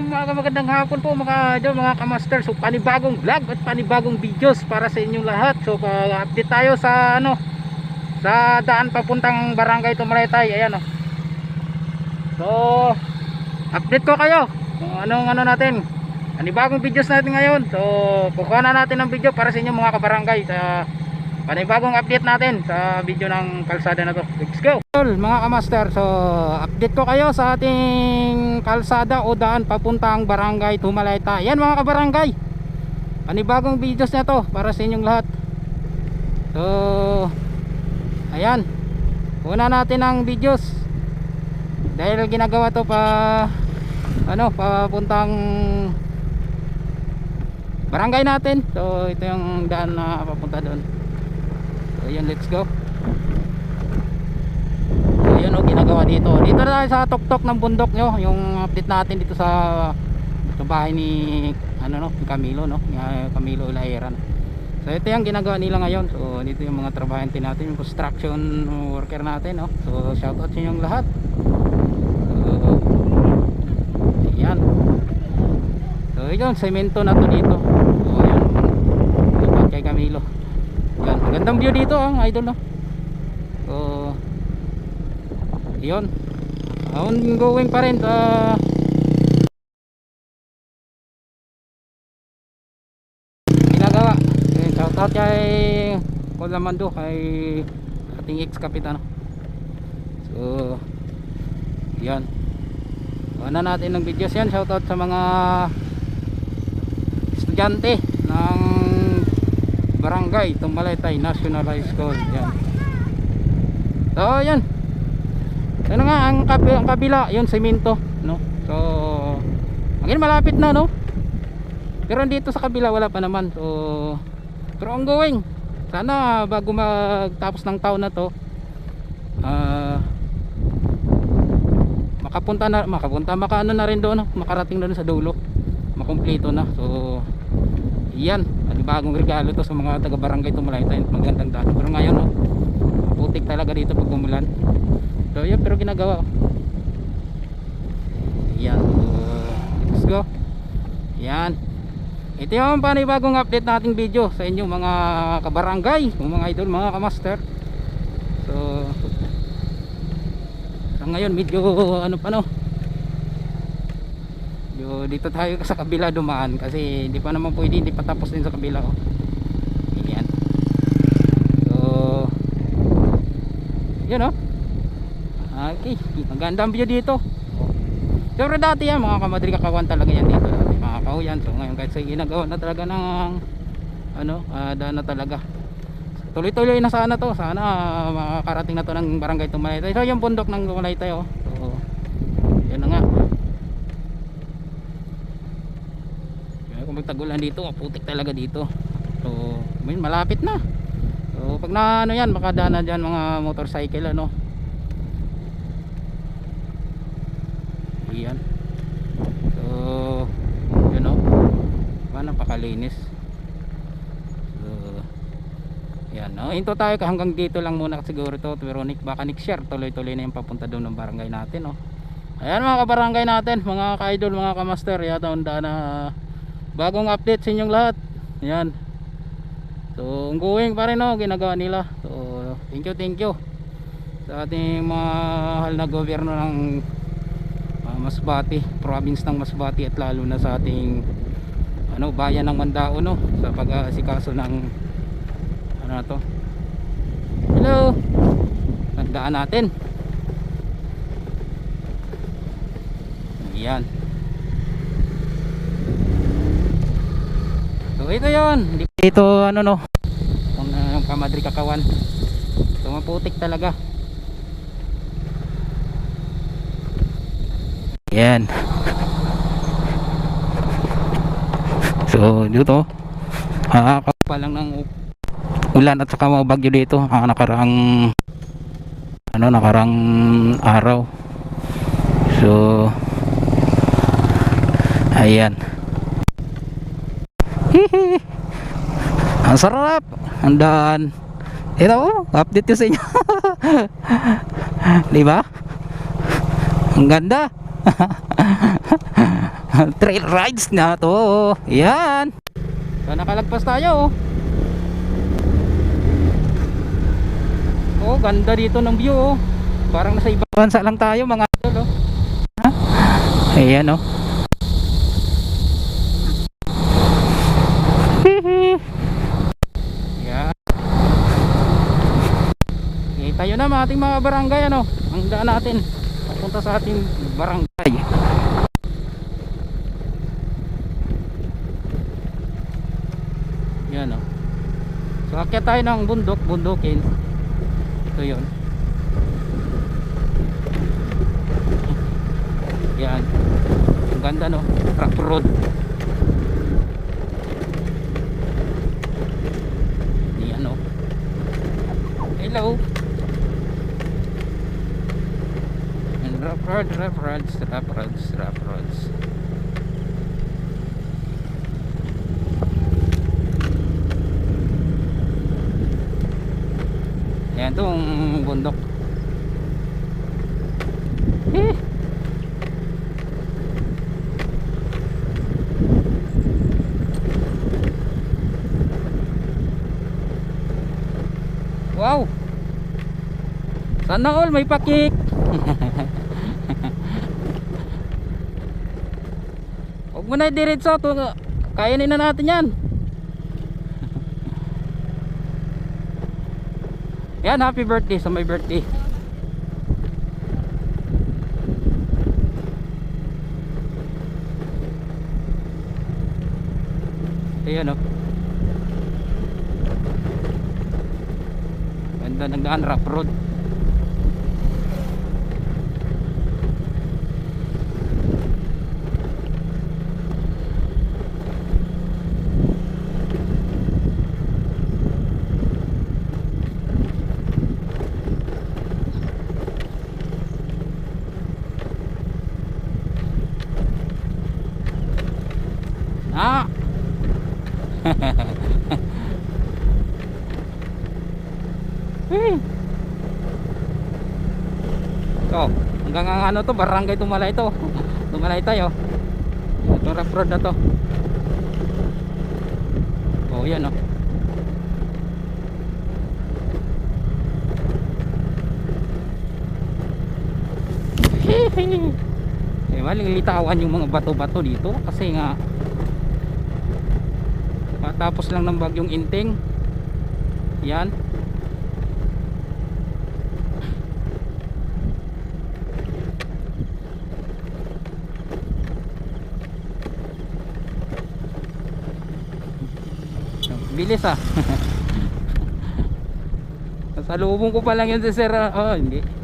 magandang hapon po mga idol, mga kamaster. So panibagong vlog at panibagong videos para sa inyong lahat. So update tayo sa sa daan papuntang Barangay Tumalaytay. Ayan oh. So update ko kayo kung anong natin, panibagong videos natin ngayon. So kukuha na natin ng video para sa inyong mga kabarangay sa panibagong update natin sa video ng kalsada na to. Let's go mga kamaster. So update ko kayo sa ating kalsada o daan papuntang Barangay Tumalaytay. Yan mga kabarangay, panibagong videos na to para sa inyong lahat. So ayan, una natin ang videos dahil ginagawa to papuntang barangay natin. So ito yung daan na papunta doon. So yun, let's go. So yun o, ginagawa dito. Dito na tayo sa tuktok ng bundok nyo. Yung update natin dito sa bahay ni Camilo, Camilo Ilaeran. So ito yung ginagawa nila ngayon. So dito yung mga trabahante natin, yung construction worker natin, no? So shoutout sa inyong lahat. So ayan. So yun, semento na to dito. So ayan, shoutout kay Camilo. Yan, magandang view dito idol, no? So yun, ongoing pa rin ginagawa. Shoutout kay Colamando, kay ating ex-kapitan. So yan, na natin ng videos yan. Shoutout sa mga estudyante ng Barangay Tumalaytay National High School. Yan. So yan, ano nga ang kabila, yun semento, no? So ngayon malapit na, no? Pero dito sa kabila wala pa naman. So pero ongoing. Sana bago magtapos ng taon na to, makaano na rin doon, no? Makarating doon sa dulo, makumpleto na. So yan, bagong regalo to sa mga taga Barangay Tumalaytay. Magandang daan. Pero ngayon, no, putik talaga dito pag umulan. So yan, pero ginagawa. Yan, let's go. Yan, ito yung panibagong update nating video sa inyo mga kabarangay, mga idol, mga kamaster. So ngayon medyo dito tayo sa kabila dumaan kasi hindi pa naman pwede, hindi pa tapos din sa kabila. Ayan. So yun, okay, magandang view dito. Pero dati yan mga kamadri kakawan talaga yan dito, mga kauyan. So ngayon kahit sa ginagawa na talaga ng daan na talaga. Tuloy-tuloy na sana to. Sana makakarating na to ng Barangay Tumalaytay. So yung bundok ng Tumalaytay, so yan na nga. Kung magtagulan dito, maputik talaga dito. So malapit na. So pag yan, makadaan na dyan mga motorcycle, ayan. So yun, napakalinis. So yan, hinto tayo hanggang dito lang muna siguro to. Pero baka next year tuloy-tuloy na yung papunta doon ng barangay natin, Ayan mga kabarangay natin, mga ka-idol, mga kamaster. Yata unda na bagong update sa inyong lahat. Ayan. So ongoing pa rin, ginagawa nila. So thank you sa ating mahal na gobyerno ng Masbate, province ng Masbate, at lalo na sa ating bayan ng Mandao, sa pag-aasikaso ng to. Hello, nagdaan natin. Ayan. So ito yun, dito yung kamadri kakawan. So maputik talaga. Yan. So dito pa lang ng ulan at saka mga bagyo dito nakaraang araw. So ayan. Ang sarap ang daan. Ito, update ko sa inyo. Diba? Ang ganda. Trail rides na to. Yan. So nakalagpas tayo. Oh, ganda dito ng view oh. Parang nasa ibang bansa lang tayo mga idol oh. Ha? Ayan oh. Yan. Okay, tayo na mga ating mga barangay ano. Ang daan natin papunta sa ating barangay. Yan oh. So akyat tayo ng bundukin. Ito yun. Yan. Ang ganda no. Rock road. Yan no. Hello. And rough roads. Yan itong bundok. Wow. Sana all may pakik. Huwag mo na diretso to. Kayanin na natin yan. Yan, happy birthday sa my birthday. Ayan o. Ganda ng daan, rough road. Ah. So, hanggang ang ano to, barangay Tumalay to. Tumalay tayo. Itong rough road na to. Oh, yan oh. Eh, malilitawan yung mga bato-bato dito kasi nga matapos lang ng bagyong Inting. Yan. Bilis ah. Sa lubong ko pa lang yun si sir. Oh, hindi.